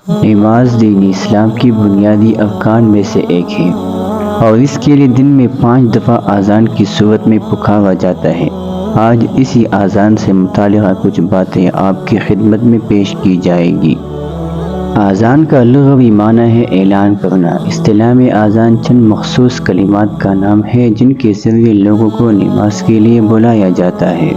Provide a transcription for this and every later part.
نماز دین اسلام کی بنیادی ارکان میں سے ایک ہے اور اس کے لیے دن میں 5 دفعہ اذان کی صورت میں پکارا جاتا ہے۔ آج اسی اذان سے متعلقہ کچھ باتیں آپ کی خدمت میں پیش کی جائے گی۔ اذان کا لغوی معنی ہے اعلان کرنا۔ اصطلاح میں اذان چند مخصوص کلمات کا نام ہے جن کے ذریعے لوگوں کو نماز کے لیے بلایا جاتا ہے۔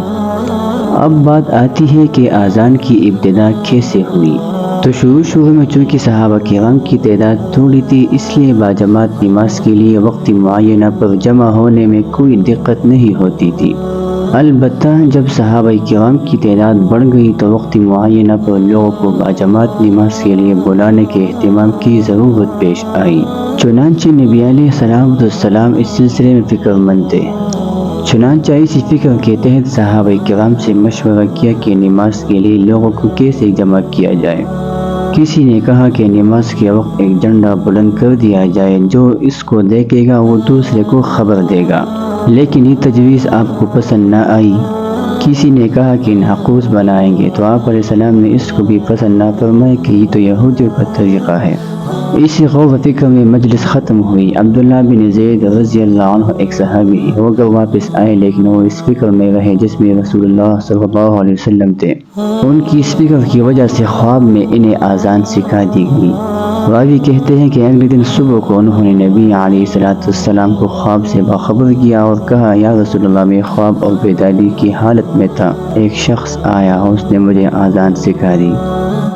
اب بات آتی ہے کہ اذان کی ابتدا کیسے ہوئی۔ تو شروع میں چونکہ صحابہ کرام کی تعداد تھوڑی تھی، اس لیے باجماعت نماز کے لیے وقت معینہ پر جمع ہونے میں کوئی دقت نہیں ہوتی تھی۔ البتہ جب صحابہ کرام کی تعداد بڑھ گئی تو وقت معینہ پر لوگوں کو باجماعت نماز کے لیے بلانے کے اہتمام کی ضرورت پیش آئی۔ چنانچہ نبی علیہ السلام اس سلسلے میں فکر مند تھے۔ چنانچہ اسی فکر کے تحت صحابہ کرام سے مشورہ کیا کہ نماز کے لیے لوگوں کو کیسے جمع کیا جائے۔ کسی نے کہا کہ نماز کے وقت ایک جھنڈا بلند کر دیا جائے، جو اس کو دیکھے گا وہ دوسرے کو خبر دے گا، لیکن یہ تجویز آپ کو پسند نہ آئی۔ کسی نے کہا کہ ناقوس بنائیں گے، تو آپ علیہ السلام نے اس کو بھی پسند نہ فرمایا کہ یہ تو یہودیوں کا طریقہ ہے۔ اسی غور و فکر میں مجلس ختم ہوئی۔ عبداللہ بن زید رضی اللہ عنہ ایک صحابی ہے، وہ گھر واپس آئے لیکن وہ اس فکر میں رہے جس میں رسول اللہ صلی اللہ علیہ وسلم تھے۔ ان کی اس فکر کی وجہ سے خواب میں انہیں اذان سکھا دی گئی۔ راوی کہتے ہیں کہ اگلے دن صبح کو انہوں نے نبی علیہ السلام کو خواب سے باخبر کیا اور کہا، یا رسول اللہ، میں خواب اور بیداری کی حالت میں تھا، ایک شخص آیا اور اس نے مجھے اذان سکھا دی۔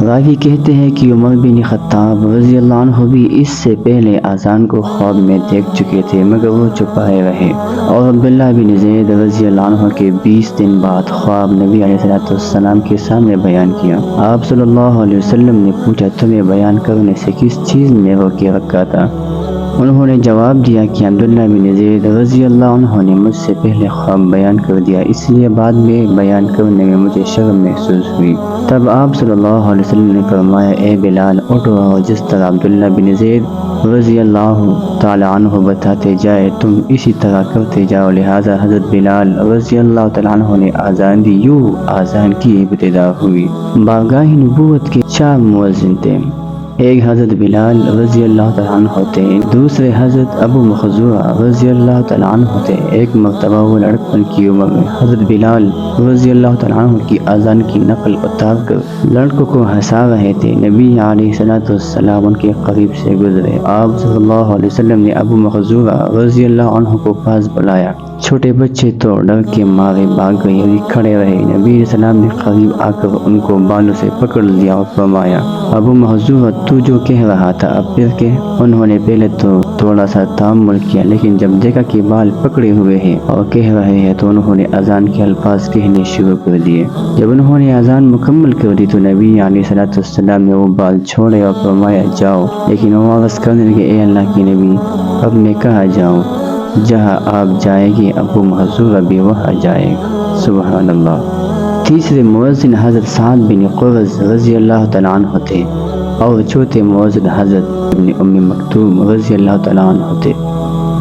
راوی کہتے ہیں کہ عمر بن خطاب رضی اللہ عنہ بھی اس سے پہلے اذان کو خواب میں دیکھ چکے تھے مگر وہ چھپائے رہے، اور عبداللہ بن زید رضی اللہ عنہ کے 20 دن بعد خواب نبی علیہ السلام کے سامنے بیان کیا۔ آپ صلی اللہ علیہ وسلم نے پوچھا، تمہیں بیان کرنے سے کس چیز نے روکے رکھا تھا؟ انہوں نے جواب دیا کہ عبداللہ بن زید رضی اللہ عنہ نے مجھ سے پہلے خواب بیان کر دیا، اس لیے بعد میں بیان کرنے میں مجھے شرم محسوس ہوئی۔ تب آپ صلی اللہ علیہ وسلم نے فرمایا، اے بلال، اٹھو اور جس طرح عبداللہ بن زید رضی اللہ تعالی عنہ بتاتے جائے تم اسی طرح کرتے جاؤ۔ لہٰذا حضرت بلال رضی اللہ تعالی عنہ نے اذان دی۔ یوں اذان کی ابتدا ہوئی۔ بارگاہ نبوت کے 4 مؤذن تھے، ایک حضرت بلال رضی اللہ تعالیٰ عنہ تھے، دوسرے حضرت ابو مخزوع رضی اللہ تعالیٰ عنہ تھے۔ ایک مرتبہ وہ لڑکپن کی عمر میں حضرت بلال رضی اللہ تعالیٰ عنہ کی اذان کی نقل اتار کر لڑکوں کو ہنسا رہے تھے۔ نبی علیہ السلام ان کے قریب سے گزرے۔ آپ صلی اللہ علیہ وسلم نے ابو مخزوع رضی اللہ عنہ کو پاس بلایا۔ چھوٹے بچے تو ڈر کے مارے بھاگ گئے اور کھڑے رہے۔ نبی علیہ السلام نے قریب آ کر ان کو بالوں سے پکڑ لیا اور فرمایا، ابو مخزوع، تو جو کہہ رہا تھا اب پھر کہ؟ انہوں نے پہلے تو تھوڑا سا تأمل کیا، لیکن جب دیکھا کہ بال پکڑے ہوئے ہیں اور کہہ رہے ہیں تو انہوں نے اذان کے الفاظ کہنے شروع کر دیے۔ جب انہوں نے اذان مکمل کر دی تو نبی علیہ السلام نے وہ بال چھوڑے اور فرمایا، جاؤ۔ لیکن وہ عرض کرنے لگے، اے اللہ کے نبی، اب میں کہاں جاؤں؟ جہاں آپ جائیں گے ابو مخزوع بھی وہاں جائے گا۔ سبحان اللہ۔ تیسرے مؤذن حضرت سعد بن قرظ رضی اللہ تعالیٰ عنہ تھے اور چوتھے مؤذن حضرت ابن ام مکتوم رضی اللہ تعالیٰ عنہ تھے۔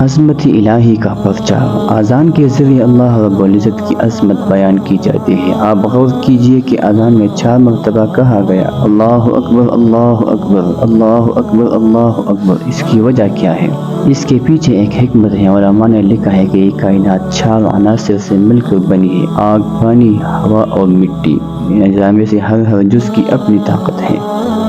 عظمت الہی کا پرچار۔ اذان کے ذریعے اللہ رب العزت کی عظمت بیان کی جاتی ہے۔ آپ غور کیجئے کہ اذان میں 4 مرتبہ کہا گیا، اللہ اکبر، اللہ اکبر، اللہ اکبر، اللہ اکبر۔ اس کی وجہ کیا ہے؟ اس کے پیچھے ایک حکمت ہے۔ علماء نے لکھا ہے کہ یہ کائنات 4 عناصر سے مل کر بنی ہے، آگ، پانی، ہوا اور مٹی۔ ان اجزاء میں سے ہر جز کی اپنی طاقت ہے۔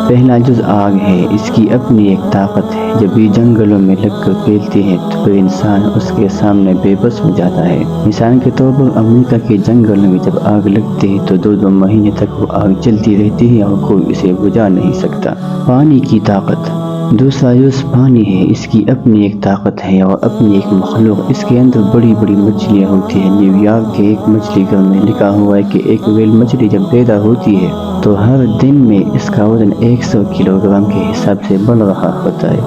پہلا جز آگ ہے، اس کی اپنی ایک طاقت ہے۔ جب یہ جنگلوں میں لگ کر پھیلتی ہے تو پھر انسان اس کے سامنے بے بس ہو جاتا ہے۔ مثال کے طور پر امریکہ کے جنگلوں میں جب آگ لگتی ہے تو 2 مہینے تک وہ آگ جلتی رہتی ہے اور کوئی اسے بجھا نہیں سکتا۔ پانی کی طاقت۔ دوسرا جز پانی ہے، اس کی اپنی ایک طاقت ہے اور اپنی ایک مخلوق۔ اس کے اندر بڑی بڑی مچھلیاں ہوتی ہیں۔ نیو یارک کے ایک مچھلی گھر میں لکھا ہوا ہے کہ ایک ویل مچھلی جب پیدا ہوتی ہے تو ہر دن میں اس کا وزن 100 کلو گرام کے حساب سے بڑھ رہا ہوتا ہے۔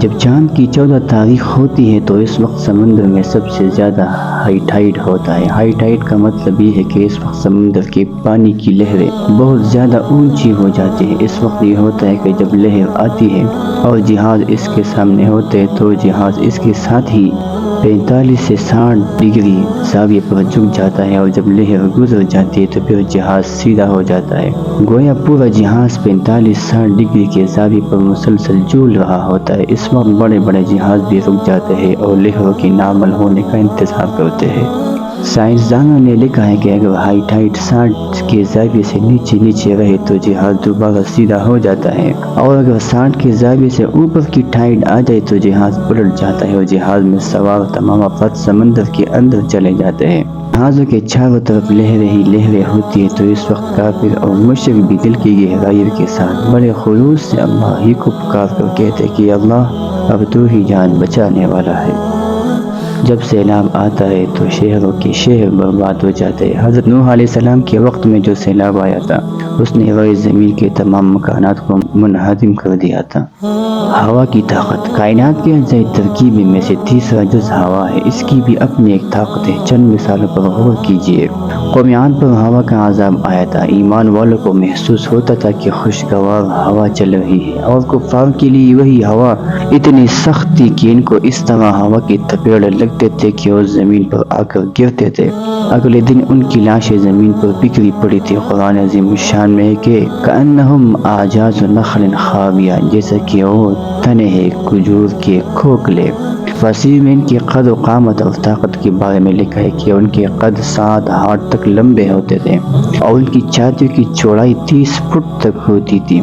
جب چاند کی 14 تاریخ ہوتی ہے تو اس وقت سمندر میں سب سے زیادہ ہائی ٹائیڈ ہوتا ہے۔ ہائی ٹائیڈ کا مطلب یہ ہے کہ اس وقت سمندر کے پانی کی لہریں بہت زیادہ اونچی ہو جاتی ہیں۔ اس وقت یہ ہوتا ہے کہ جب لہر آتی ہے اور جہاز اس کے سامنے ہوتے ہیں تو جہاز اس کے ساتھ ہی 45 سے 60 ڈگری زاویے پر جھک جاتا ہے، اور جب لہر گزر جاتی ہے تو پھر جہاز سیدھا ہو جاتا ہے۔ گویا پورا جہاز 45-60 ڈگری کے زاویے پر مسلسل جھول رہا ہوتا ہے۔ اس وقت بڑے بڑے جہاز بھی رک جاتے ہیں اور لہروں کے نارمل ہونے کا انتظار کرتے ہیں۔ سائنسدانوں نے لکھا ہے کہ اگر ہائی ٹائیڈ 60 کے زاویے سے نیچے رہے تو جہاز دوبارہ سیدھا ہو جاتا ہے، اور اگر 60 کے زاویے سے اوپر کی ٹائیڈ آ جائے تو جہاز پلٹ جاتا ہے اور جہاز میں سوار تمام افراد سمندر کے اندر چلے جاتے ہیں۔ جہازوں کے چاروں طرف لہریں ہی لہریں ہوتی ہیں، تو اس وقت کافر اور مشرک بھی دل کی گہرائی کے ساتھ بڑے خلوص سے اللہ ہی کو پکار کر کہتے کہ اللہ اب تو ہی جان بچانے والا ہے۔ جب سیلاب آتا ہے تو شہروں کے شہر برباد ہو جاتے ہیں۔ حضرت نوح علیہ السلام کے وقت میں جو سیلاب آیا تھا اس نے روئے زمین کے تمام مکانات کو منہدم کر دیا تھا۔ ہوا کی طاقت کائنات کے اجزاء ترکیبی میں سے تیسرا جز ہوا ہے۔ اس کی بھی اپنی ایک طاقت ہے۔ چند مثالوں پر غور کیجیے۔ قوم عاد پر ہوا کا عذاب آیا تھا۔ ایمان والوں کو محسوس ہوتا تھا کہ خوشگوار ہوا چل رہی ہے، اور کفار کے لیے وہی ہوا اتنی سخت تھی کہ ان کو اس طرح ہوا کے تپیڑے لگتے تھے کہ وہ زمین پر آ کر گرتے تھے۔ اگلے دن ان کی لاشیں زمین پر بکھری پڑی تھی۔ قرآن عظیم الشان میں ہے کہ کأنہم اعجاز نخل خاویہ، جیسا کہ وہ تنے ہیں کھجور کے کھوکھلے۔ تفاسیر میں ان کی قد و قامت اور طاقت کے بارے میں لکھا ہے کہ ان کے قد 7 ہاتھ تک لمبے ہوتے تھے، اور ان کی چھاتیوں کی چوڑائی 30 فٹ تک ہوتی تھی۔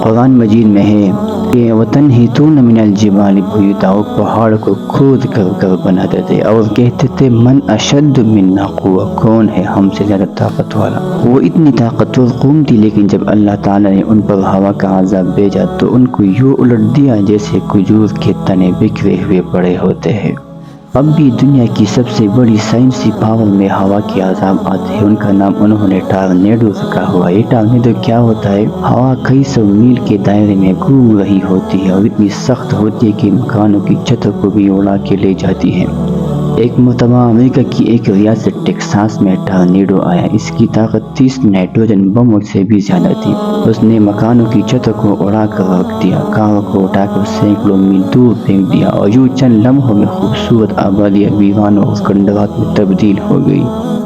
قرآن مجید میں ہے کہ وَتَنْحِتُونَ مِنَ الْجِبَالِ بُيُوتًا، وہ پہاڑ کو کھود کر بناتے تھے اور کہتے تھے من اشد منا قوة، کون ہے ہم سے زیادہ طاقت والا۔ وہ اتنی طاقتور قوم تھی، لیکن جب اللہ تعالیٰ نے ان پر ہوا کا عذاب بھیجا تو ان کو یوں الٹ دیا جیسے کھجور کے تنے بکھرے ہوئے پڑے ہوتے ہیں۔ اب بھی دنیا کی سب سے بڑی سائنسی پاور میں ہوا کے عذاب آتے ہیں۔ ان کا نام انہوں نے ٹارنیڈو رکھا ہوا ہے۔ یہ ٹارنیڈو کیا ہوتا ہے؟ ہوا کئی سو میل کے دائرے میں گھوم رہی ہوتی ہے اور اتنی سخت ہوتی ہے کہ مکانوں کی چھتوں کو بھی اڑا کے لے جاتی ہے۔ ایک مرتبہ امریکہ کی ایک ریاست ٹیکساس میں ٹارنیڈو آیا۔ اس کی طاقت 30 نائٹروجن بموں سے بھی زیادہ تھی۔ اس نے مکانوں کی چھتوں کو اڑا کر رکھ دیا، کاروں کو اٹھا کر سینکڑوں میل دور پھینک دیا، اور یوں چند لمحوں میں خوبصورت آبادیاں ویرانوں اور کھنڈرات میں تبدیل ہو گئی۔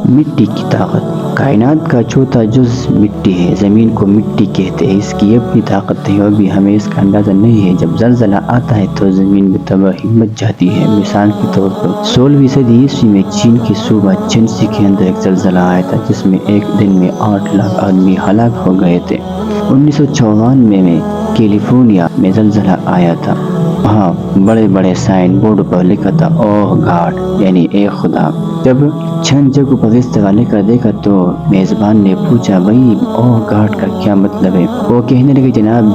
مٹی کی طاقت کائنات کا چوتھا جز مٹی ہے۔ زمین کو مٹی کہتے ہیں۔ اس کی اپنی طاقت ہے، اور بھی ہمیں اس کا اندازہ نہیں ہے۔ جب زلزلہ آتا ہے تو زمین میں تباہی مچ جاتی ہے۔ مثال کے طور پر 16ویں صدی عیسوی میں چین کے صوبہ چنسی کے اندر ایک زلزلہ آیا تھا، جس میں ایک دن میں 8 لاکھ آدمی ہلاک ہو گئے تھے۔ 1994 میں کیلیفورنیا میں زلزلہ آیا تھا۔ وہاں بڑے بڑے سائن بورڈ پر لکھا تھا اوہ گاڈ، یعنی اے خدا۔ جب چند جگہوں پر اس طرح لکھا دیکھا تو میزبان نے پوچھا بھائی اوہ گاڈ کا کیا مطلب ہے؟ وہ کہنے لگے جناب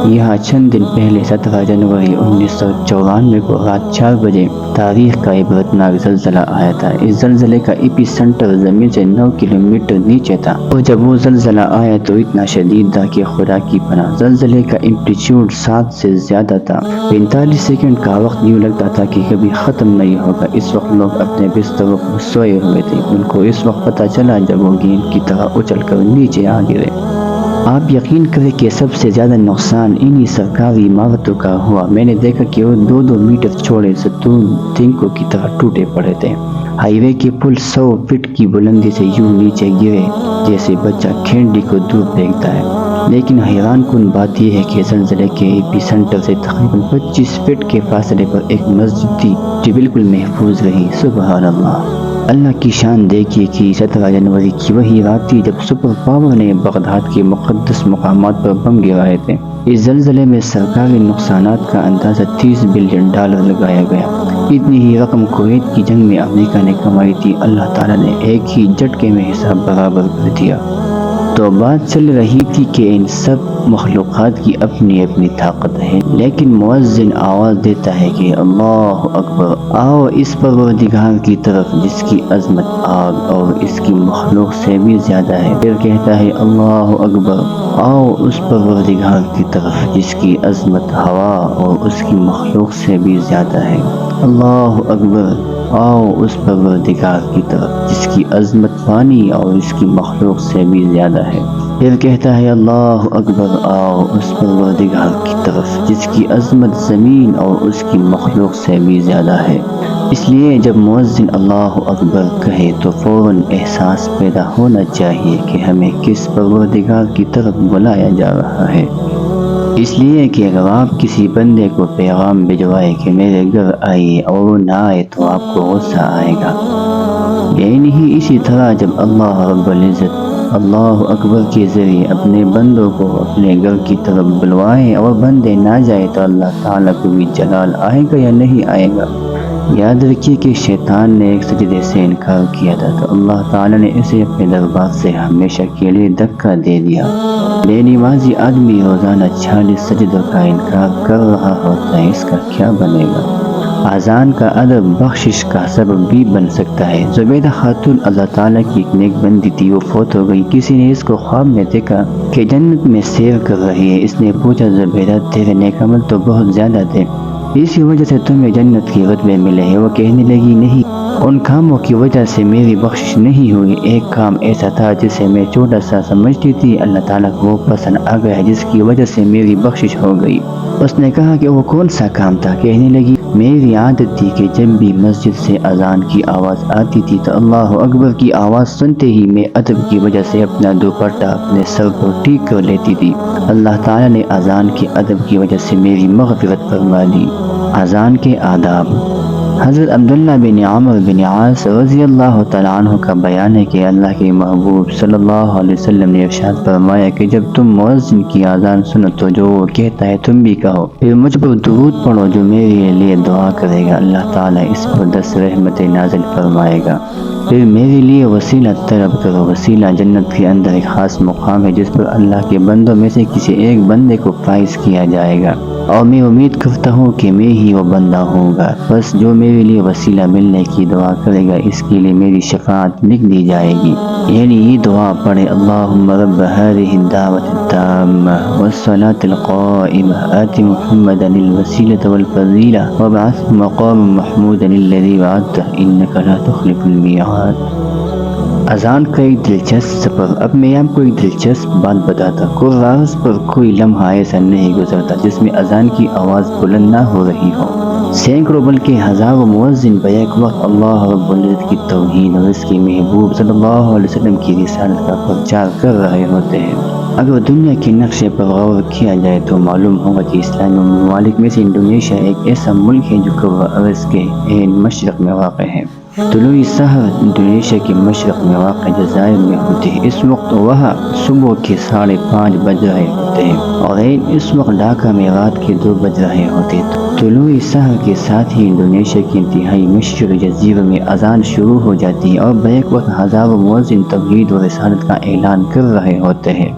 یہاں چند دن پہلے 17 جنوری 1994 کو رات 4 بجے تاریخ کا عبرتناک زلزلہ آیا تھا۔ اس زلزلے کا ایپی سینٹر زمین سے 9 کلومیٹر نیچے تھا، اور جب وہ زلزلہ آیا تو اتنا شدید تھا کہ خدا کی پناہ۔ زلزلے کا ایمپلیٹیوڈ 7 سے زیادہ تھا۔ 45 سیکنڈ کا وقت یوں لگتا تھا کہ کبھی ختم نہیں ہوگا۔ اس وقت لوگ اپنے بستروں پر سوئے ہوئے تھے۔ ان کو اس وقت پتہ چلا جب وہ گیند کی طرح اچھل کر نیچے آ گرے۔ آپ یقین کریں کہ سب سے زیادہ نقصان انہی سرکاری عمارتوں کا ہوا۔ میں نے دیکھا کہ وہ 2-2 میٹر چوڑے ستون تنکوں کی طرح ٹوٹے پڑے تھے۔ ہائی وے کے پل 100 فٹ کی بلندی سے یوں نیچے گرے جیسے بچہ کھینڈی کو دور پھینکتا ہے۔ لیکن حیران کن بات یہ ہے کہ زلزلے کے ایپی سینٹر سے تقریباً 25 فٹ کے فاصلے پر ایک مسجد تھی جو بالکل محفوظ رہی۔ سبحان اللہ! اللہ کی شان دیکھیے کہ 17 جنوری کی وہی رات تھی جب سپر پاور نے بغداد کے مقدس مقامات پر بم گرائے تھے۔ اس زلزلے میں سرکاری نقصانات کا اندازہ $30 بلین لگایا گیا۔ اتنی ہی رقم کویت کی جنگ میں امریکہ نے کمائی تھی۔ اللہ تعالیٰ نے ایک ہی جھٹکے میں حساب برابر کر دیا۔ تو بات چل رہی تھی کہ ان سب مخلوقات کی اپنی اپنی طاقت ہے، لیکن مؤذن آواز دیتا ہے کہ اللہ اکبر، آؤ اس پروردگار کی طرف جس کی عظمت آگ اور اس کی مخلوق سے بھی زیادہ ہے۔ پھر کہتا ہے اللہ اکبر، آؤ اس پروردگار کی طرف جس کی عظمت ہوا اور اس کی مخلوق سے بھی زیادہ ہے۔ اللہ اکبر، آؤ اس پروردگار کی طرف جس کی عظمت پانی اور اس کی مخلوق سے بھی زیادہ ہے۔ پھر کہتا ہے اللہ اکبر، آؤ اس پروردگار کی طرف جس کی عظمت زمین اور اس کی مخلوق سے بھی زیادہ ہے۔ اس لیے جب مؤذن اللہ اکبر کہے تو فوراً احساس پیدا ہونا چاہیے کہ ہمیں کس پروردگار کی طرف بلایا جا رہا ہے۔ اس لیے کہ اگر آپ کسی بندے کو پیغام بھجوائے کہ میرے گھر آئیے اور وہ نہ آئے تو آپ کو غصہ آئے گا۔ یعنی ہی اسی طرح جب اللہ رب العزت اللہ اکبر کے ذریعے اپنے بندوں کو اپنے گھر کی طرف بلوائے اور بندے نہ جائے تو اللہ تعالیٰ کو بھی جلال آئے گا یا نہیں آئے گا۔ یاد رکھیے کہ شیطان نے ایک سجدے سے انکار کیا تھا تو اللہ تعالیٰ نے اسے اپنے دربار سے ہمیشہ کے لیے دھکا دے دیا۔ بے نمازی آدمی روزانہ 40 سجدوں کا انکار کر رہا ہوتا ہے، اس کا کیا بنے گا؟ اذان کا ادب بخشش کا سبب بھی بن سکتا ہے۔ زبیدہ خاتون اللہ تعالیٰ کی ایک نیک بندی تھی، وہ فوت ہو گئی۔ کسی نے اس کو خواب میں دیکھا کہ جنت میں سیر کر رہی ہے۔ اس نے پوچھا زبیدہ تیرے نیک عمل تو بہت زیادہ تھے، اسی وجہ سے تمہیں جنت کی رتبے ملے ہیں؟ وہ کہنے لگی نہیں، ان کاموں کی وجہ سے میری بخشش نہیں ہوئی، ایک کام ایسا تھا جسے میں چھوٹا سا سمجھتی تھی، اللہ تعالیٰ کو وہ پسند آ گیا جس کی وجہ سے میری بخشش ہو گئی۔ اس نے کہا کہ وہ کون سا کام تھا؟ کہنے لگی میری عادت تھی کہ جب بھی مسجد سے اذان کی آواز آتی تھی تو اللہ اکبر کی آواز سنتے ہی میں ادب کی وجہ سے اپنا دوپٹہ اپنے سر پر ٹھیک کر لیتی تھی۔ اللہ تعالیٰ نے اذان کے ادب کی وجہ سے میری مغفرت فرما دی۔ اذان کے آداب۔ حضرت عبداللہ بن عمرو بن عاص رضی اللہ تعالیٰ عنہ کا بیان ہے کہ اللہ کے محبوب صلی اللہ علیہ وسلم نے ارشاد فرمایا کہ جب تم مؤذن کی اذان سنو تو جو وہ کہتا ہے تم بھی کہو، پھر مجھ پر درود پڑھو جو میرے لیے دعا کرے گا، اللہ تعالیٰ اس پر 10 رحمتیں نازل فرمائے گا۔ پھر میرے لیے وسیلہ طلب کرو۔ وسیلہ جنت کے اندر ایک خاص مقام ہے جس پر اللہ کے بندوں میں سے کسی ایک بندے کو فائز کیا جائے گا، اور میں امید کرتا ہوں کہ میں ہی وہ بندہ ہوں گا۔ بس جو میرے لیے وسیلہ ملنے کی دعا کرے گا اس کے لیے میری شفاعت لکھ دی جائے گی۔ یعنی یہ دعا پڑھے، اللہم رب هذه الدعوة التامة والصلاة القائمة آت محمدا الوسیلة والفضیلہ وابعثه مقاما محمودا الذی وعدته انک لا تخلف المیعاد۔ اذان کا ایک دلچسپ سفر۔ اب میں آپ کو ایک دلچسپ بات بتاتا ہوں۔ کراس پر کوئی لمحہ ایسا نہیں گزرتا جس میں اذان کی آواز بلند نہ ہو رہی ہو۔ سینکڑوں بلکہ ہزاروں مؤذن بیک وقت اللہ رب العزت کی توحید اور اس کے محبوب صلی اللہ علیہ وسلم کی رسالت کا پرچار کر رہے ہوتے ہیں۔ اگر دنیا کے نقشے پر غور کیا جائے تو معلوم ہوگا کہ اسلامی ممالک میں سے انڈونیشیا ایک ایسا ملک ہے جو کرۂ ارض کے مشرق میں واقع ہے۔ طلوع سحر انڈونیشیا کے مشرق میں واقع جزائر میں ہوتے ہیں۔ اس وقت وہاں صبح کے 5:30 بج رہے ہوتے ہیں اور اس وقت ڈھاکہ میں رات کے 2 بج رہے ہوتے ہیں۔ طلوع سحر کے ساتھ ہی انڈونیشیا کے انتہائی مشرقی جزیرے میں اذان شروع ہو جاتی ہے اور بیک وقت ہزاروں مؤذن توحید و رسالت کا اعلان کر رہے ہوتے ہیں۔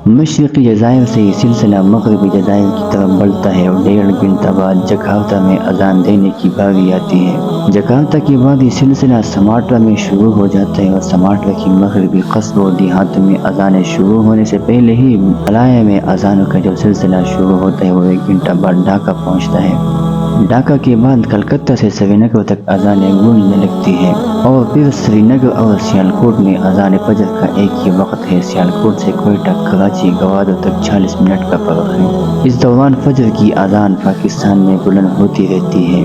مشرقی جزائر سے یہ سلسلہ مغربی جزائر کی طرف بڑھتا ہے اور 1.5 گھنٹہ بعد جکارتا میں اذان دینے کی باری آتی ہے۔ جکارتا کے بعد یہ سلسلہ سماٹرا میں شروع ہو جاتا ہے اور سماٹرا کی مغربی قصبوں اور دیہاتوں میں اذانیں شروع ہونے سے پہلے ہی ملایا میں اذانوں کا جو سلسلہ شروع ہوتا ہے وہ 1 گھنٹہ بعد ڈھاکہ پہنچتا ہے۔ ڈھاکہ کے بعد کلکتہ سے سری نگر تک اذانیں گونجنے لگتی ہیں اور پھر سری نگر اور سیالکوٹ میں اذان فجر کا ایک ہی وقت ہے۔ سیالکوٹ سے کوئٹہ، کراچی، گوادر تک 40 منٹ کا فرق ہے۔ اس دوران فجر کی اذان پاکستان میں بلند ہوتی رہتی ہے۔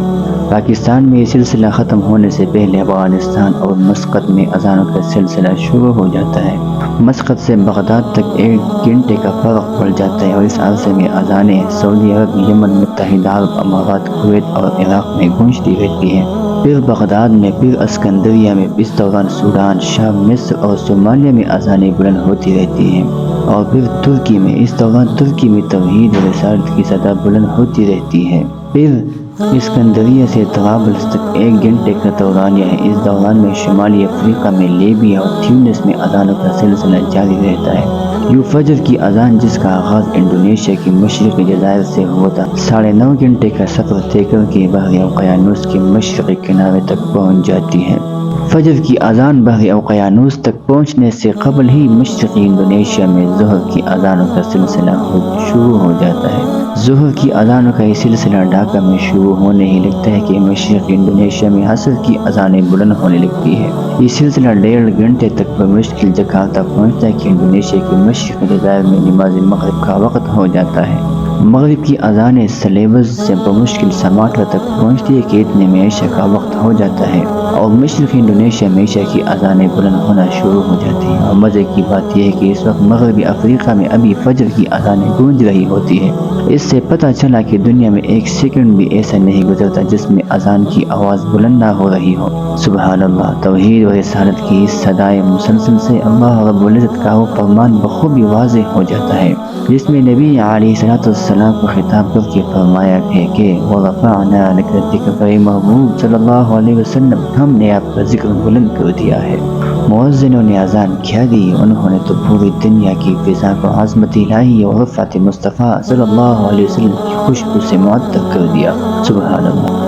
پاکستان میں یہ سلسلہ ختم ہونے سے پہلے افغانستان اور مسقط میں اذانوں کا سلسلہ شروع ہو جاتا ہے۔ مسقط سے بغداد تک 1 گھنٹے کا فرق پڑ جاتا ہے اور اس عرصے میں اذانیں سعودی عرب، یمن، متحدہ عرب امارات، کویت اور عراق میں گونجتی رہتی ہیں۔ پھر بغداد میں، پھر اسکندریہ میں، اس دوران سوڈان، شام، مصر اور صومالیہ میں اذانیں بلند ہوتی رہتی ہیں اور پھر ترکی میں، اس دوران ترکی میں توحید و رسالت کی صدا بلند ہوتی رہتی ہے۔ پھر اسکندریہ سے طرابلس تک 1 گھنٹے کا دورانیہ ہے۔ اس دوران میں شمالی افریقہ میں، لیبیا اور تیونس میں اذانوں کا سلسلہ جاری رہتا ہے۔ یوں فجر کی اذان جس کا آغاز انڈونیشیا کی مشرقی جزائر سے ہوا تھا 9.5 گھنٹے کا سفر طے کر کے بحر اوقیانوس کے مشرقی کنارے تک پہنچ جاتی ہے۔ فجر کی اذان بحر اوقیانوس تک پہنچنے سے قبل ہی مشرقی انڈونیشیا میں ظہر کی اذانوں کا سلسلہ شروع ہو جاتا ہے۔ ظہر کی اذانوں کا یہ سلسلہ ڈھاکہ میں شروع ہونے ہی لگتا ہے کہ مشرقی انڈونیشیا میں عصر کی اذانیں بلند ہونے لگتی ہے۔ یہ سلسلہ 1.5 گھنٹے تک بمشکل جکارتا پہنچتا ہے کہ انڈونیشیا کے مشرقی جزائر میں نماز مغرب کا وقت ہو جاتا ہے۔ مغرب کی اذانیں سلیبس سے بمشکل سماٹر تک پہنچتی ہے کہ اتنے میں عشاء کا وقت ہو جاتا ہے اور مشرقی انڈونیشیا میں عشاء کی اذانیں بلند ہونا شروع ہو جاتی ہیں۔ اور مزے کی بات یہ ہے کہ اس وقت مغربی افریقہ میں ابھی فجر کی اذانیں گونج رہی ہوتی ہے۔ اس سے پتہ چلا کہ دنیا میں ایک سیکنڈ بھی ایسا نہیں گزرتا جس میں اذان کی آواز بلند نہ ہو رہی ہو۔ سبحان اللہ، توحید و رسالت کی اس صدائے مسلسل سے اللہ رب العزت کا وہ فرمان بخوبی واضح ہو جاتا ہے جس میں نبی علیہ السلام کو خطاب کر کے فرمایا ہے کہ وَرَفَعْنَا لَكَ ذِكْرَكَ، اے محبوب صلی اللہ علیہ وسلم ہم نے آپ کا ذکر بلند کر دیا ہے۔ مؤذنوں نے اذان کیا دی، انہوں نے تو پوری دنیا کی فضا کو عظمت الہی اور رفعت مصطفیٰ صلی اللہ علیہ وسلم کی خوشبو سے معطر کر دیا۔ سبحان اللہ۔